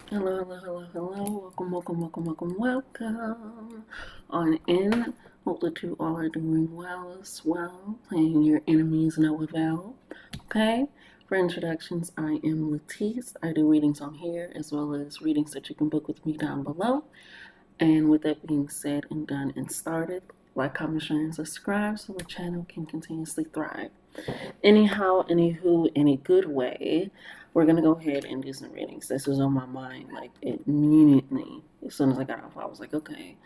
Hello, hello, hello, hello. Welcome, welcome, welcome, welcome, welcome. On in. Hope that you all are doing well as well. Playing your enemies no avail. Okay. For introductions, I am Latice. I do readings on here as well as readings that you can book with me down below. And with that being said and done and started, like, comment, share, and subscribe so the channel can continuously thrive. Anyhow, anywho, in a good way, we're gonna go ahead and do some readings. This was on my mind like immediately. As soon as I got off, I was like, okay.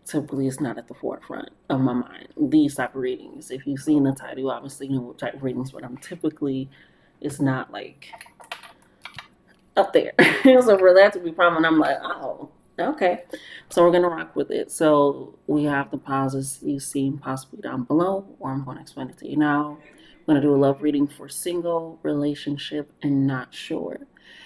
Typically, it's not at the forefront of my mind. These type of readings. If you've seen the title, you obviously know what type of readings, but I'm typically, it's not like up there. So for that to be prominent, I'm like, oh, okay. So we're gonna rock with it. So we have the pauses you've seen possibly down below, or I'm gonna explain it to you now. I'm gonna do a love reading for single, relationship, and not sure.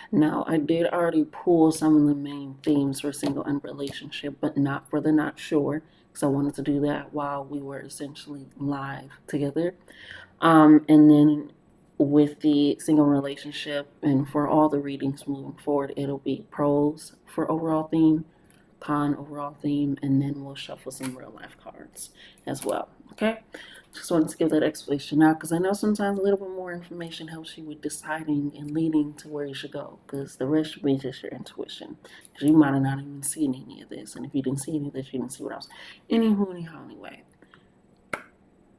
Now, I did already pull some of the main themes for single and relationship, but not for the not sure, because I wanted to do that while we were essentially live together. And then with the single relationship and for all the readings moving forward, it'll be pros for overall theme, con overall theme, and then we'll shuffle some real life cards as well. Okay? Just wanted to give that explanation out because I know sometimes a little bit more information helps you with deciding and leading to where you should go, because the rest should be just your intuition. Because you might have not even seen any of this, and if you didn't see any of this, you didn't see what else. Anyhow, anyway.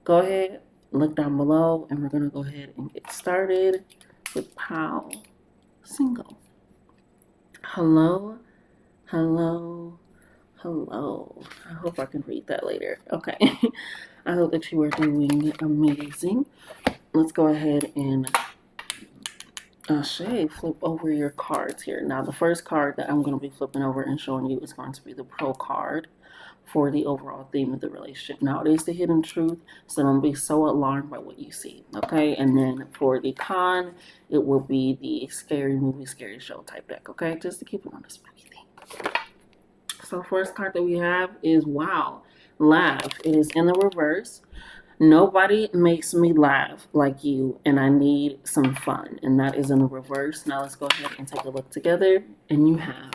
Go ahead, look down below, and we're going to go ahead and get started with Pow Single. Hello, hello, hello. I hope I can read that later. Okay. I hope that you are doing amazing. Let's go ahead and flip over your cards here. Now, the first card that I'm going to be flipping over and showing you is going to be the Pro card for the overall theme of the relationship. Now, it is the hidden truth, so don't be so alarmed by what you see, okay? And then for the con, it will be the scary movie, scary show type deck, okay? Just to keep it on the spooky theme. So, first card that we have is Wow, Laugh. It is in the reverse. Nobody makes me laugh like you, and I need some fun. And that is in the reverse. Now, let's go ahead and take a look together. And you have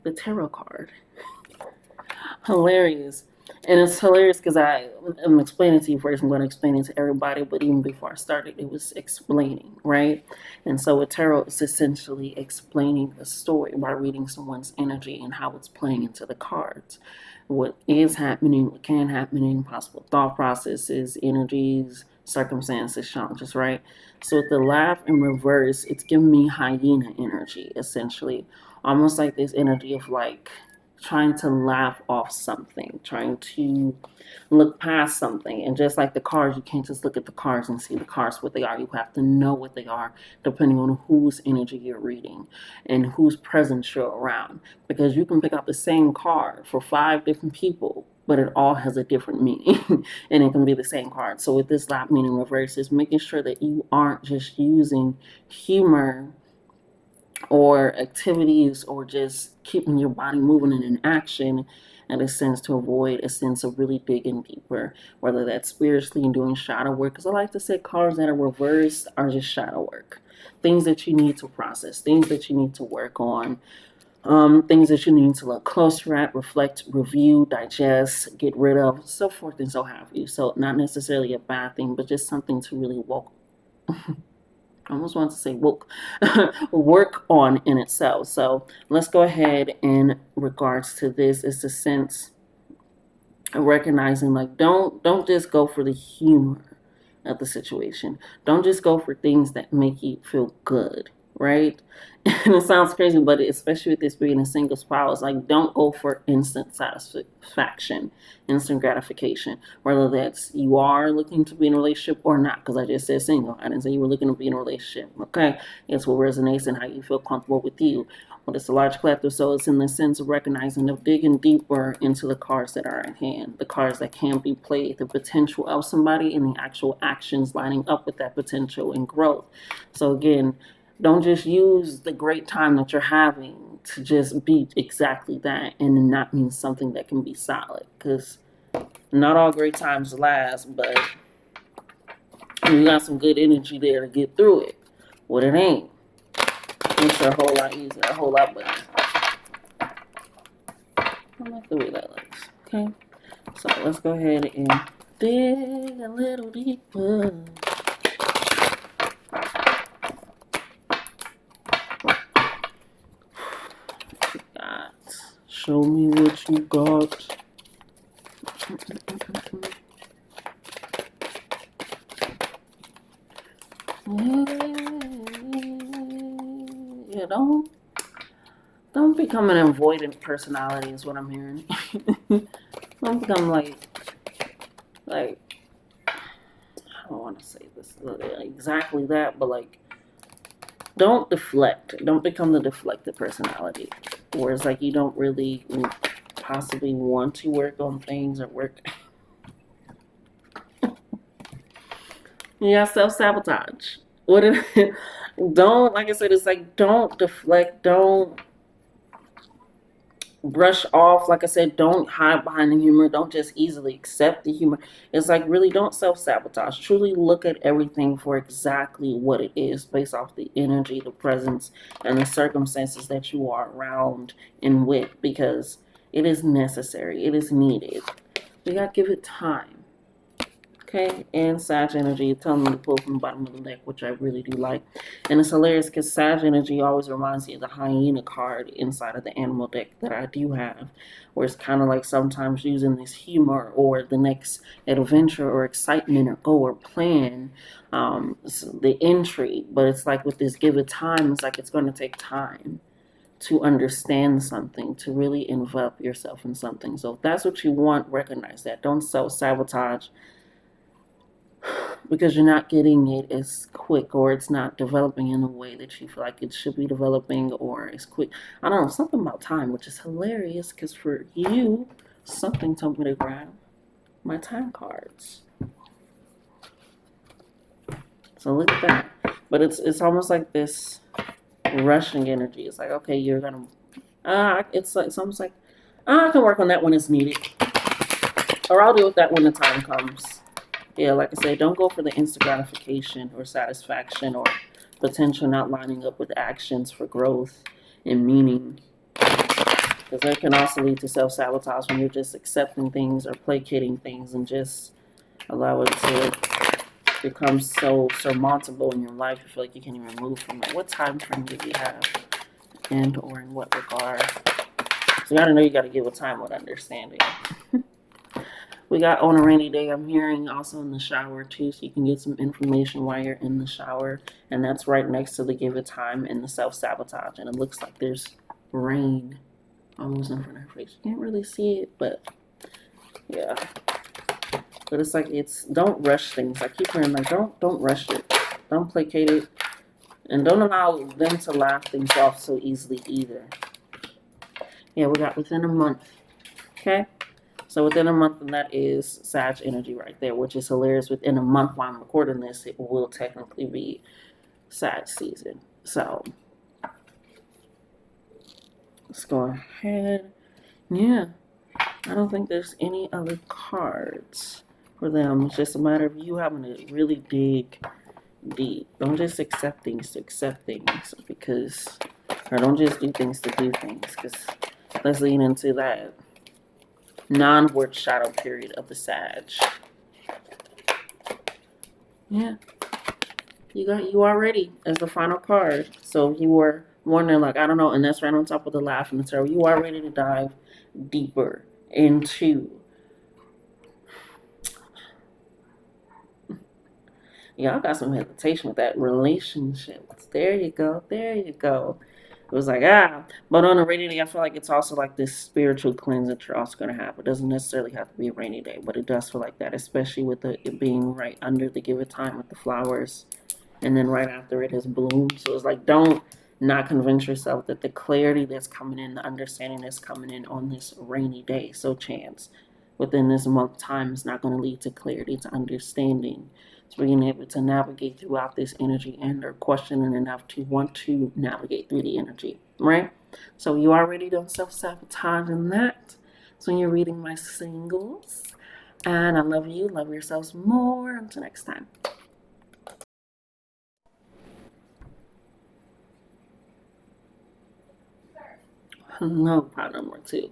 the tarot card. Hilarious. And it's hilarious because I'm explaining to you first. I'm going to explain it to everybody. But even before I started, it was explaining, right? And so with tarot, it's essentially explaining a story by reading someone's energy and how it's playing into the cards. What is happening, what can happen, possible thought processes, energies, circumstances, challenges, right? So with the laugh in reverse, it's giving me hyena energy, essentially. Almost like this energy of like, trying to laugh off something, trying to look past something. And just like the cards, you can't just look at the cards and see the cards what they are. You have to know what they are depending on whose energy you're reading and whose presence you're around. Because you can pick out the same card for 5 different people, but it all has a different meaning and it can be the same card. So with this laugh meaning reverse, is making sure that you aren't just using humor or activities or just keeping your body moving and in action in a sense to avoid a sense of really digging deeper, whether that's spiritually and doing shadow work. Because I like to say cards that are reversed are just shadow work, things that you need to process, things that you need to work on, things that you need to look closer at, reflect, review, digest, get rid of, so forth and so have you. So not necessarily a bad thing, but just something to really I almost want to say work on in itself. So let's go ahead in regards to this. It's a sense of recognizing like don't just go for the humor of the situation. Don't just go for things that make you feel good, right? And it sounds crazy, but especially with this being a single spouse, like don't go for instant satisfaction, instant gratification, whether that's you are looking to be in a relationship or not, because I just said single. I didn't say you were looking to be in a relationship, okay? It's what resonates and how you feel comfortable with you. Well, it's a large collective, so it's in the sense of recognizing, of digging deeper into the cards that are at hand, the cards that can be played, the potential of somebody, and the actual actions lining up with that potential and growth. So again, don't just use the great time that you're having to just be exactly that and not mean something that can be solid, because not all great times last, but you got some good energy there to get through it. What it ain't. Makes it a whole lot easier, a whole lot better. I like the way that looks. Okay, so let's go ahead and dig a little deeper. Show me what you got. Yeah, don't become an avoidant personality is what I'm hearing. Don't become like I don't want to say this exactly that, but like don't deflect. Don't become the deflected personality. Where it's like you don't really possibly want to work on things or work. Yeah, self-sabotage. What if don't, like I said, it's like don't deflect, don't brush off. Like I said, don't hide behind the humor. Don't just easily accept the humor. It's like really don't self-sabotage. Truly look at everything for exactly what it is based off the energy, the presence, and the circumstances that you are around and with, because it is necessary. It is needed. We gotta give it time. Okay, and Sag energy, telling me to pull from the bottom of the deck, which I really do like. And it's hilarious because Sag energy always reminds me of the hyena card inside of the animal deck that I do have, where it's kind of like sometimes using this humor or the next adventure or excitement or goal or plan, the intrigue. But it's like with this give it time, it's like it's going to take time to understand something, to really envelop yourself in something. So if that's what you want, recognize that. Don't self-sabotage because you're not getting it as quick, or it's not developing in a way that you feel like it should be developing, or as quick. I don't know, something about time, which is hilarious because for you, something told me to grab my time cards. So look at that. But it's almost like this rushing energy. It's like, okay, you're gonna it's almost like I can work on that when it's needed. Or I'll deal with that when the time comes. Yeah, like I said, don't go for the instant gratification or satisfaction or potential not lining up with actions for growth and meaning. Because that can also lead to self-sabotage when you're just accepting things or placating things and just allow it to become so surmountable in your life. You feel like you can't even move from it. What time frame do we have? And or in what regard? So you gotta know you gotta give a time with understanding. We got on a rainy day. I'm hearing also in the shower too, so you can get some information while you're in the shower. And that's right next to the give it time and the self-sabotage. And it looks like there's rain almost in front of her face. You can't really see it, but yeah. But it's like don't rush things. I keep hearing like don't rush it. Don't placate it. And don't allow them to laugh things off so easily either. Yeah, we got within a month. Okay? So within a month, and that is Sag energy right there, which is hilarious. Within a month while I'm recording this, it will technically be Sag season. So let's go ahead. Yeah, I don't think there's any other cards for them. It's just a matter of you having to really dig deep. Don't just accept things to accept things, because, or don't just do things to do things, because let's lean into that non-word shadow period of the Sag. Yeah. You are ready as the final card. So you were wondering, like, I don't know, and that's right on top of the laugh and the tarot. You are ready to dive deeper into. Yeah, I got some hesitation with that relationships. There you go. There you go. It was like, but on a rainy day, I feel like it's also like this spiritual cleanse that you're also going to have. It doesn't necessarily have to be a rainy day, but it does feel like that, especially with it being right under the give it time with the flowers. And then right after it has bloomed. So it's like, don't not convince yourself that the clarity that's coming in, the understanding that's coming in on this rainy day, so chance within this month time is not going to lead to clarity, to understanding. So being able to navigate throughout this energy and are questioning enough to want to navigate through the energy, right? So you already don't self-sabotage in that. So when you're reading my singles, and I love you, love yourselves more. Until next time. No, part number 2.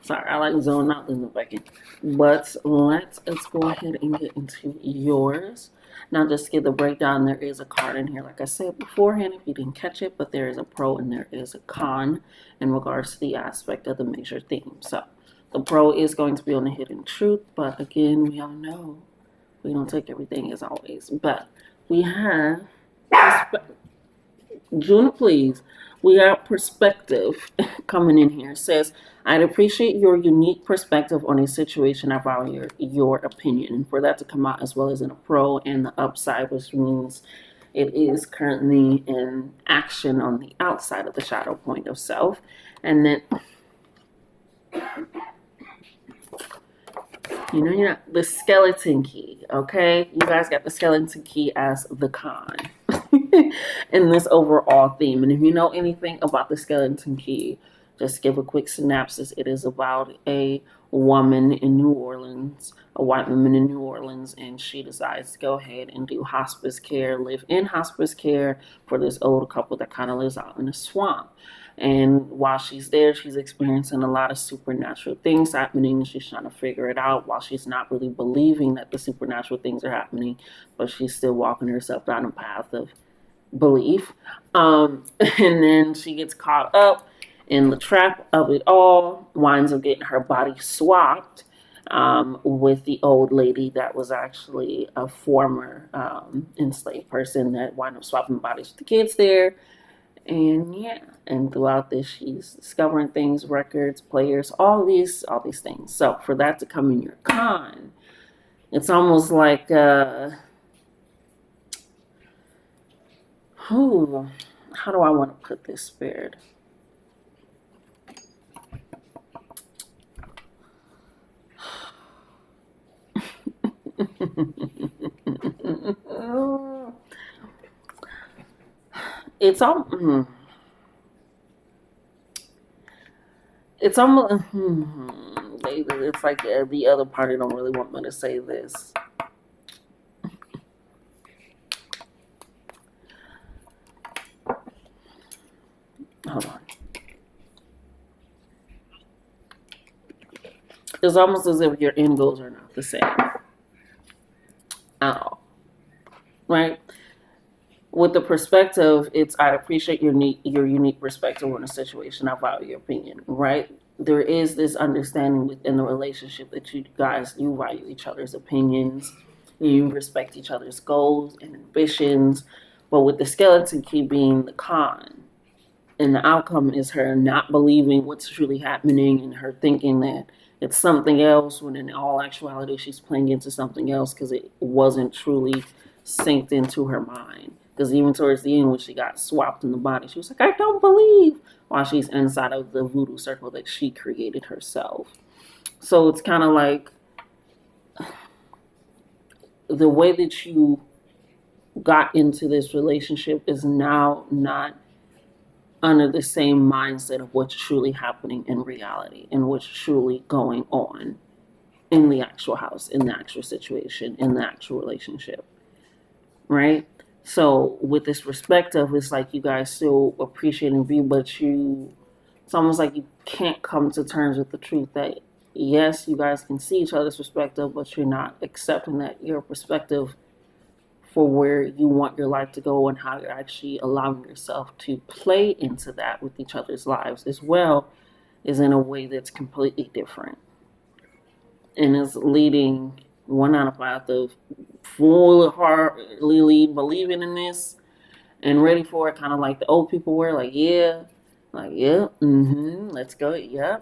Sorry, I like zone out in the second. But let's go ahead and get into yours. Now, just to get the breakdown, there is a card in here, like I said beforehand, if you didn't catch it, but there is a pro and there is a con in regards to the aspect of the major theme. So, the pro is going to be on the hidden truth, but again, we all know we don't take everything as always. But we have Juna, please. We have perspective coming in here. It says, I'd appreciate your unique perspective on a situation. I value your opinion. And for that to come out as well as in a pro and the upside, which means it is currently in action on the outside of the shadow point of self. And then, the skeleton key, okay? You guys got the skeleton key as the con. In this overall theme. And if you know anything about the skeleton key, just give a quick synopsis. It is about a woman in New Orleans, a white woman in New Orleans, and she decides to go ahead and do hospice care, live in hospice care for this old couple that kind of lives out in a swamp. And while she's there, she's experiencing a lot of supernatural things happening. She's trying to figure it out while she's not really believing that the supernatural things are happening, but she's still walking herself down a path of belief. And then she gets caught up in the trap of it all, winds up getting her body swapped with the old lady that was actually a former enslaved person that wound up swapping bodies with the kids there. And throughout this, she's discovering things, records, players, all these things. So for that to come in your con, it's almost like how do I want to put this, Spirit? It's all. It's almost. It's like the other party don't really want me to say this. Hold on. It's almost as if your end goals are not the same at all, right? With the perspective, it's I appreciate your unique perspective on a situation. I value your opinion, right? There is this understanding within the relationship that you guys you value each other's opinions, you respect each other's goals and ambitions. But with the skeleton key being the con, and the outcome is her not believing what's truly happening and her thinking that it's something else when in all actuality she's playing into something else because it wasn't truly synced into her mind. Because even towards the end when she got swapped in the body, she was like, I don't believe, while she's inside of the voodoo circle that she created herself. So it's kind of like the way that you got into this relationship is now not under the same mindset of what's truly happening in reality and what's truly going on in the actual house, in the actual situation, in the actual relationship, right? So with this perspective, it's like you guys still appreciate and view, but it's almost like you can't come to terms with the truth that yes, you guys can see each other's perspective, but you're not accepting that your perspective for where you want your life to go and how you're actually allowing yourself to play into that with each other's lives as well is in a way that's completely different and is leading one on a path of full-heartedly believing in this and ready for it, kind of like the old people were, like yeah, let's go, yeah,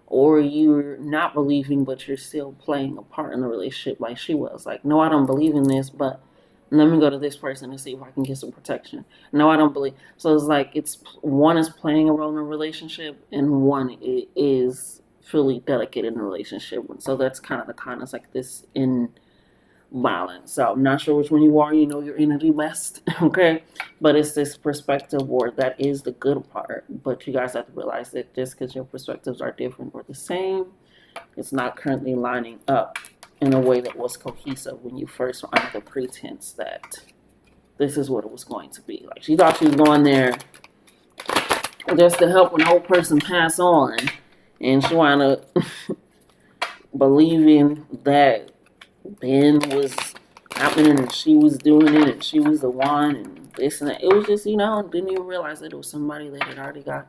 or you're not believing but you're still playing a part in the relationship like she was, like no, I don't believe in this, but let me go to this person and see if I can get some protection. No, I don't believe. So it's like one is playing a role in a relationship and one is fully dedicated in a relationship. So that's kind of the con. It's like this imbalance. So I'm not sure which one you are. You know your energy best, okay? But it's this perspective where that is the good part. But you guys have to realize that just because your perspectives are different or the same, it's not currently lining up in a way that was cohesive when you first were under the pretense that this is what it was going to be. Like she thought she was going there just to help an old person pass on, and she wound up believing that Ben was happening and she was doing it and she was the one and this and that. It was just, didn't even realize that it was somebody that had already got.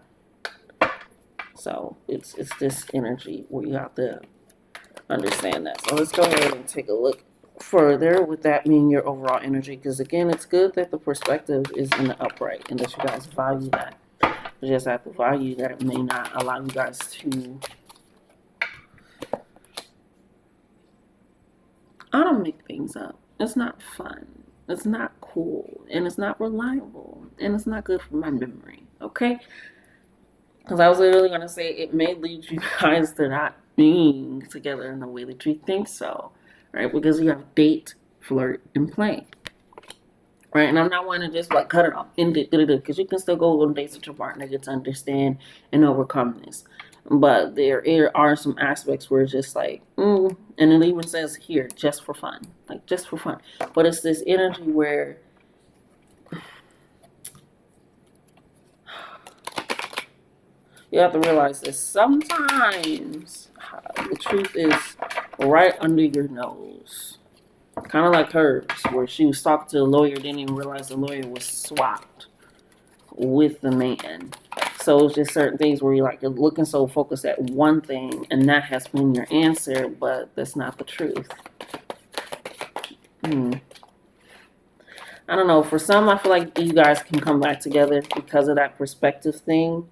So it's this energy where you have to understand that. So let's go ahead and take a look further with that being your overall energy, because again, it's good that the perspective is in the upright and that you guys value that. You just have to value that it may not allow you guys to I don't make things up. It's not fun. It's not cool. And it's not reliable. And it's not good for my memory. Okay? Because I was literally going to say it may lead you guys to not being together in the way that you think so. Right? Because you have date, flirt, and play. Right? And I'm not wanting to just like cut it off, end it, because you can still go on dates with your partner, get to understand and overcome this. But there are some aspects where it's just like, and it even says here, just for fun. Like, just for fun. But it's this energy where you have to realize this. Sometimes the truth is right under your nose. Kind of like hers, where she was talking to the lawyer, didn't even realize the lawyer was swapped with the man. So it's just certain things where you're looking so focused at one thing, and that has been your answer, but that's not the truth. I don't know. For some, I feel like you guys can come back together because of that perspective thing.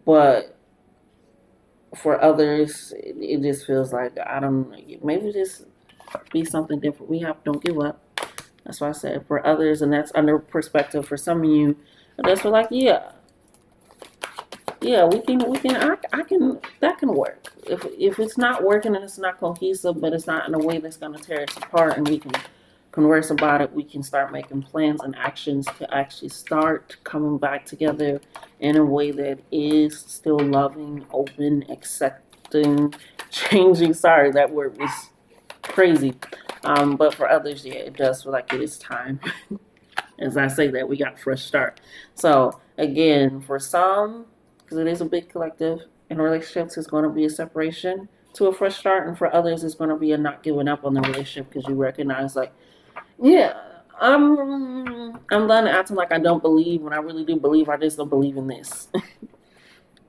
But for others, it just feels like, I don't know, maybe just be something different. Don't give up. That's what I said. For others, and that's under perspective. For some of you, that's for like, yeah, we can, I can, that can work. If it's not working and it's not cohesive, but it's not in a way that's going to tear us apart, and we can converse about it, we can start making plans and actions to actually start coming back together in a way that is still loving, open, accepting, changing. Sorry, that word was crazy. But for others, yeah, it does feel like it is time. As I say that, we got a fresh start. So again, for some, because it is a big collective, in relationships, it's going to be a separation to a fresh start, and for others, it's going to be a not giving up on the relationship because you recognize, like, yeah, I'm done acting like I don't believe when I really do believe. I just don't believe in this.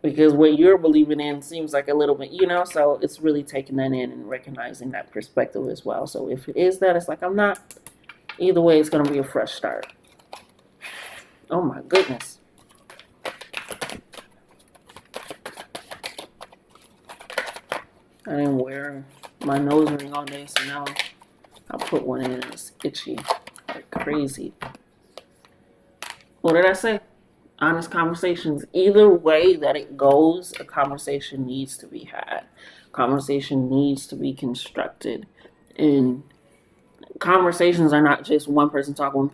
Because what you're believing in seems like a little bit, so it's really taking that in and recognizing that perspective as well. So if it is that, it's like, I'm not. Either way, it's going to be a fresh start. Oh my goodness. I didn't wear my nose ring all day, so now I'll put one in and it's itchy like crazy. What did I say? Honest conversations. Either way that it goes, a conversation needs to be had. Conversation needs to be constructed. And conversations are not just one person talking,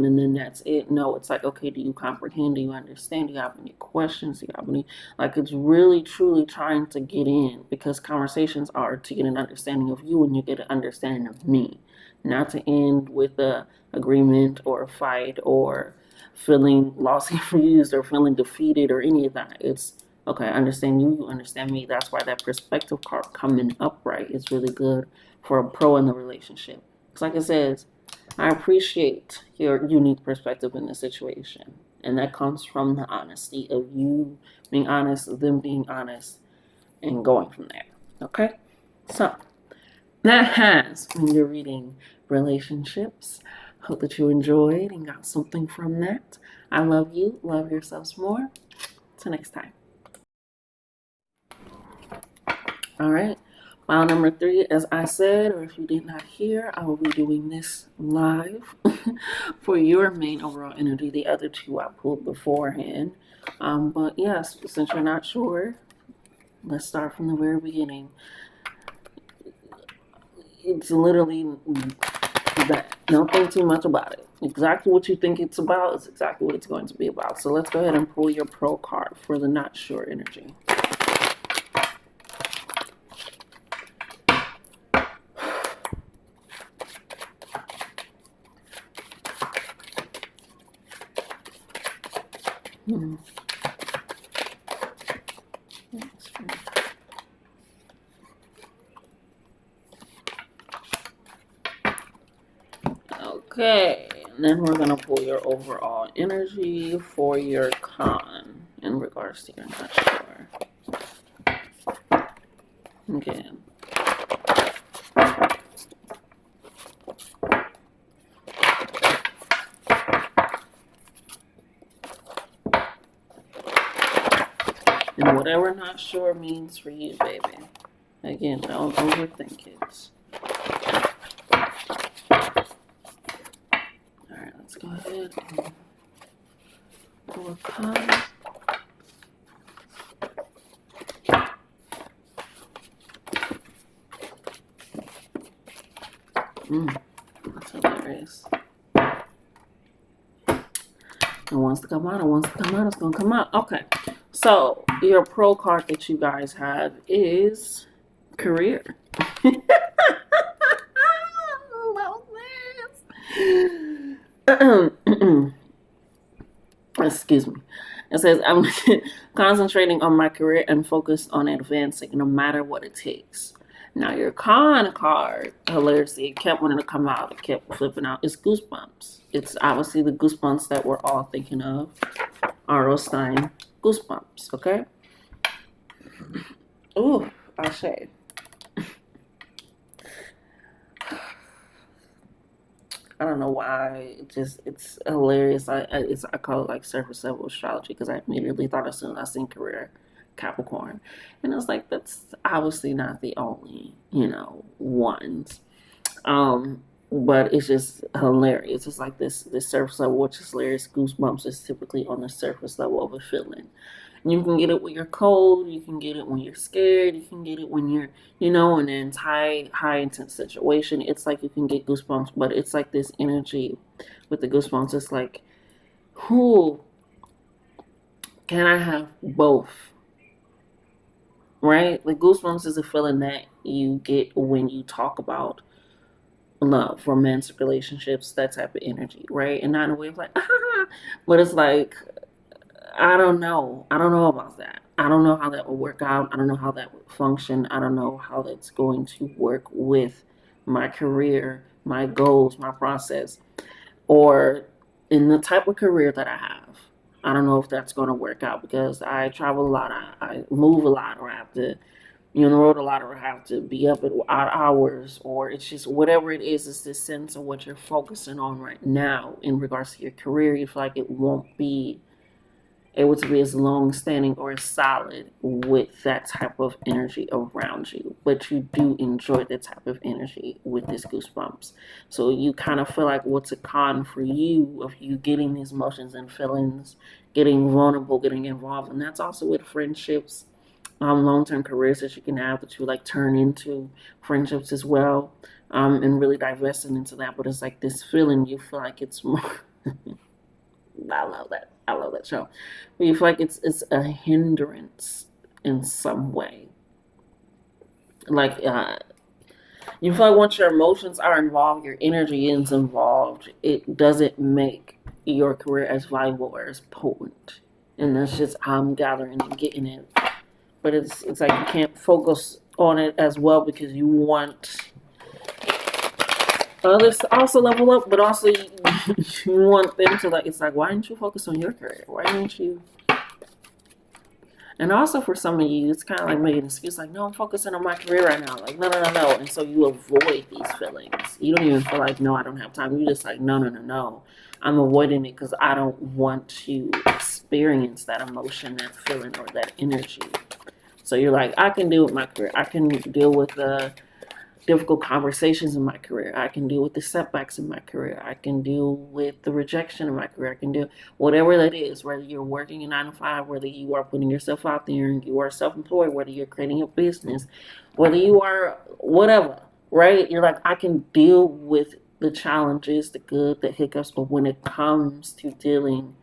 and then that's it. No, it's like, okay, do you comprehend? Do you understand? Do you have any questions? Do you have any, it's really, truly trying to get in, because conversations are to get an understanding of you and you get an understanding of me, not to end with a agreement or a fight or feeling lost and confused or feeling defeated or any of that. It's, okay, I understand you, you understand me. That's why that perspective card coming upright is really good for a pro in the relationship. Like it says, I appreciate your unique perspective in the situation. And that comes from the honesty of you being honest, them being honest, and going from there. Okay? So, that has been your reading relationships. Hope that you enjoyed and got something from that. I love you. Love yourselves more. Till next time. All right. File number 3, as I said, or if you did not hear, I will be doing this live for your main overall energy. The other 2 I pulled beforehand. But yes, since you're not sure, let's start from the very beginning. It's literally that. Don't think too much about it. Exactly what you think it's about is exactly what it's going to be about. So let's go ahead and pull your pro card for the not sure energy. Okay, and then we're gonna pull your overall energy for your con in regards to you're not sure. Okay. And whatever not sure means for you, baby. Again, don't overthink it. Alright, let's go ahead and pull a con. That's hilarious. It wants to come out, it wants to come out, it's gonna come out. Okay. So your pro card that you guys have is career. Excuse me. It says, I'm concentrating on my career and focused on advancing no matter what it takes. Now, your con card, hilariously, it kept wanting to come out. It kept flipping out. It's goosebumps. It's obviously the goosebumps that we're all thinking of. R.O. Stein, goosebumps, okay? Ooh, I'll say. I don't know why. It's hilarious. I call it like surface level astrology because I immediately thought as soon as I seen career Capricorn, and I was like, that's obviously not the only ones. But it's just hilarious. It's like this surface level, which is hilarious. Goosebumps is typically on the surface level of a feeling. You can get it when you're cold. You can get it when you're scared. You can get it when you're, in an high intense situation. It's like you can get goosebumps, but it's like this energy with the goosebumps. It's like, who can I have both? Right? The goosebumps is a feeling that you get when you talk about love, romantic relationships, that type of energy, right? And not in a way of like, but it's like, I don't know about that. I don't know how that will work out. I don't know how that would function. I don't know how that's going to work with my career, my goals, my process, or in the type of career that I have. I don't know if that's going to work out because I travel a lot. I move a lot, or I have to be on the road a lot, or have to be up at odd hours, or it's just whatever it is. It's this sense of what you're focusing on right now in regards to your career. You feel like it won't be able to be as long standing or as solid with that type of energy around you, but you do enjoy that type of energy with this goosebumps. So you kind of feel like what's a con for you of you getting these emotions and feelings, getting vulnerable, getting involved, and that's also with friendships, long-term careers that you can have that you like turn into friendships as well, and really divesting into that. But it's like this feeling you feel like it's more. I love that show. But you feel like it's a hindrance in some way. Like you feel like once your emotions are involved, your energy is involved, it doesn't make your career as valuable or as potent. And that's just how I'm gathering and getting it. But it's like you can't focus on it as well because you want others to also level up, but also you want them to like. It's like, why didn't you focus on your career? Why didn't you? And also for some of you, it's kind of like making an excuse, like, no, I'm focusing on my career right now. Like, no. And so you avoid these feelings. You don't even feel like, no, I don't have time. You just like, no. I'm avoiding it because I don't want to experience that emotion, that feeling, or that energy. So you're like, I can deal with my career. I can deal with the difficult conversations in my career. I can deal with the setbacks in my career. I can deal with the rejection in my career. I can do whatever that is, whether you're working a 9 to 5, whether you are putting yourself out there and you are self-employed, whether you're creating a business, whether you are whatever, right? You're like, I can deal with the challenges, the good, the hiccups, but when it comes to dealing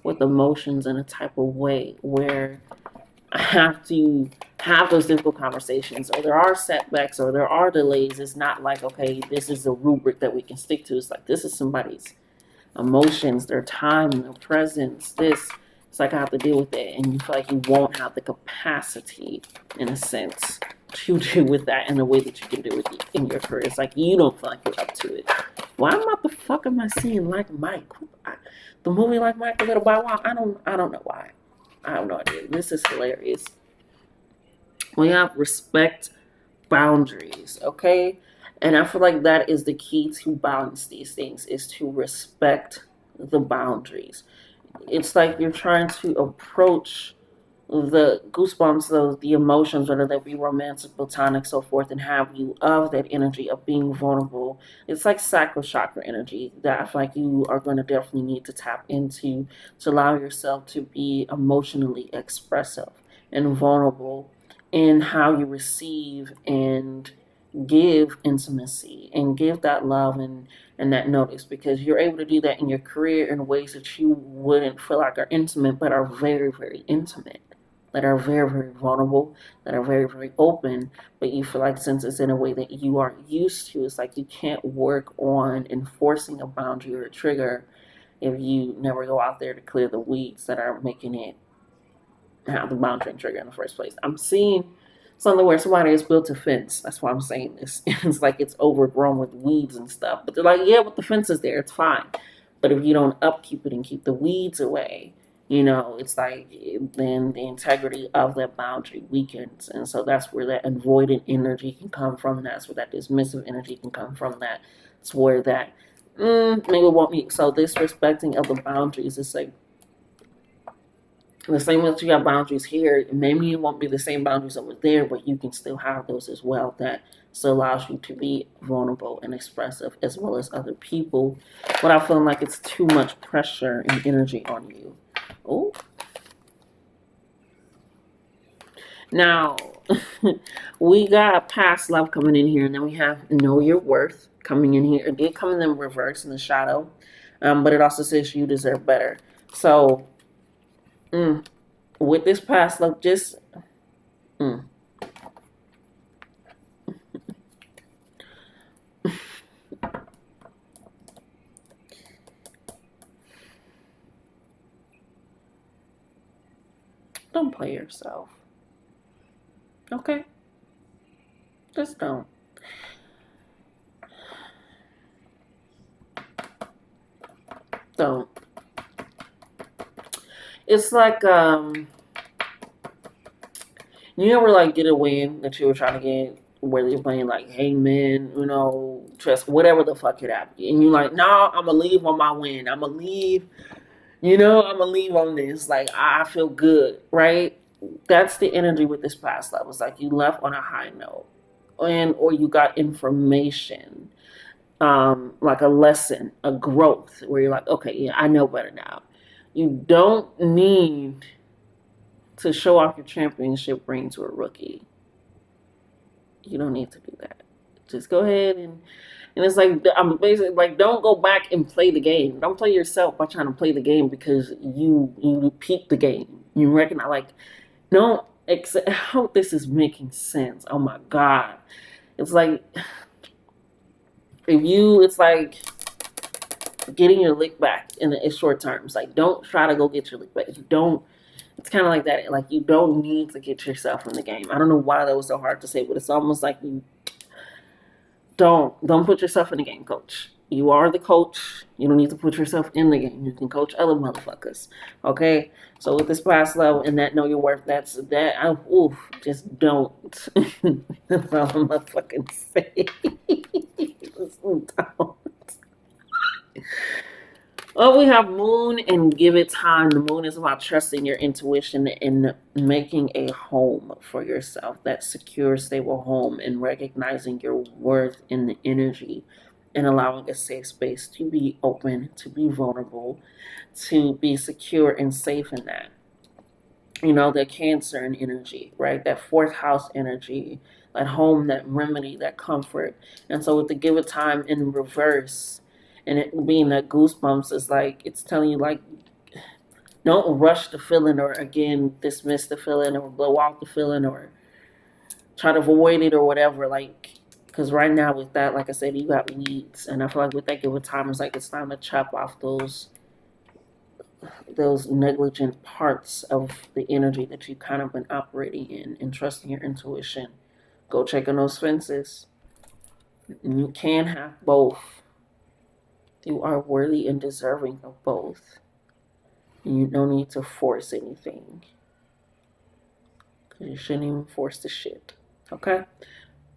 with emotions in a type of way where I have to have those difficult conversations, or there are setbacks, or there are delays. It's not like, okay, this is a rubric that we can stick to. It's like, this is somebody's emotions, their time, their presence. It's like I have to deal with it, and you feel like you won't have the capacity, in a sense, to deal with that in the way that you can do it in your career. It's like you don't feel like you're up to it, Why the fuck am I seeing Like Mike? The movie Like Mike, a little Bow Wow. I don't know why. I have no idea. This is hilarious. We have respect boundaries, okay? And I feel like that is the key to balance these things is to respect the boundaries. It's like you're trying to approach the goosebumps, the emotions, whether they be romantic, platonic, so forth, and have you of that energy of being vulnerable. It's like sacral chakra energy that I feel like you are going to definitely need to tap into to allow yourself to be emotionally expressive and vulnerable in how you receive and give intimacy and give that love and that notice, because you're able to do that in your career in ways that you wouldn't feel like are intimate but are very, very intimate, that are very, very vulnerable, that are very, very open, but you feel like since it's in a way that you aren't used to, it's like you can't work on enforcing a boundary or a trigger if you never go out there to clear the weeds that are making it have the boundary and trigger in the first place. I'm seeing something where somebody has built a fence. That's why I'm saying this. It's like it's overgrown with weeds and stuff. But they're like, yeah, but the fence is there. It's fine. But if you don't upkeep it and keep the weeds away, it's like then the integrity of that boundary weakens. And so that's where that avoidant energy can come from. That's where that dismissive energy can come from. That's where that maybe won't be. So this respecting of the boundaries is like the same way that you got boundaries here, maybe it won't be the same boundaries over there, but you can still have those as well. That still allows you to be vulnerable and expressive as well as other people without feeling like it's too much pressure and energy on you. Oh, now we got past love coming in here, and then we have know your worth coming in here. It did come in reverse in the shadow, but it also says you deserve better. So, with this past love, just don't play yourself. Okay? Just don't. Don't. It's like you ever like get a win that you were trying to get, whether you're playing like Hangman, chess, whatever the fuck it happened, and you're like, no, I'm gonna leave on my win. I'm gonna leave. I'm gonna leave on this. Like I feel good, right? That's the energy with this past love. It's like you left on a high note, or you got information, like a lesson, a growth, where you're like, okay, yeah, I know better now. You don't need to show off your championship ring to a rookie. You don't need to do that. Just go ahead and it's like I'm basically like, don't go back and play the game. Don't play yourself by trying to play the game because you peaked the game. You recognize like don't accept. I hope this is making sense. Oh my god, it's like it's like getting your lick back in short terms. Like don't try to go get your lick back. You don't. It's kind of like that. Like you don't need to get yourself in the game. I don't know why that was so hard to say, but it's almost like you don't put yourself in the game, coach. You are the coach. You don't need to put yourself in the game. You can coach other motherfuckers. Okay? So with this past level and that know your worth, that's that. Just don't. That's all I'm gonna fucking say. Just don't. Oh, we have Moon and give it time. The Moon is about trusting your intuition and making a home for yourself, that secure, stable home, and recognizing your worth in the energy and allowing a safe space to be open, to be vulnerable, to be secure and safe in that. The Cancer and energy, right? That fourth house energy, that home, that remedy, that comfort. And so with the give it time in reverse, and it being that goosebumps is like it's telling you like don't rush the feeling or again dismiss the feeling or blow out the feeling or try to avoid it or whatever, like because right now with that, like I said, you got weeds, and I feel like with that give it time, it's like it's time to chop off those negligent parts of the energy that you kind of been operating in and trusting your intuition. Go check on those fences. You can have both. You are worthy and deserving of both. And you don't need to force anything. Because you shouldn't even force the shit. Okay?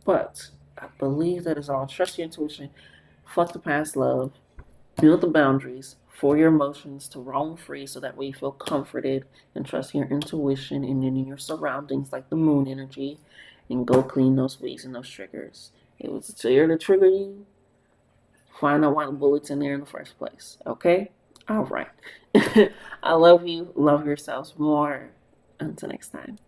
But I believe that is all. Trust your intuition. Fuck the past love. Build the boundaries for your emotions to roam free so that way you feel comforted and trust your intuition and in your surroundings like the moon energy and go clean those weeds and those triggers. It was there to trigger you. Find out why the bullet's in there in the first place. Okay? All right. I love you. Love yourselves more. Until next time.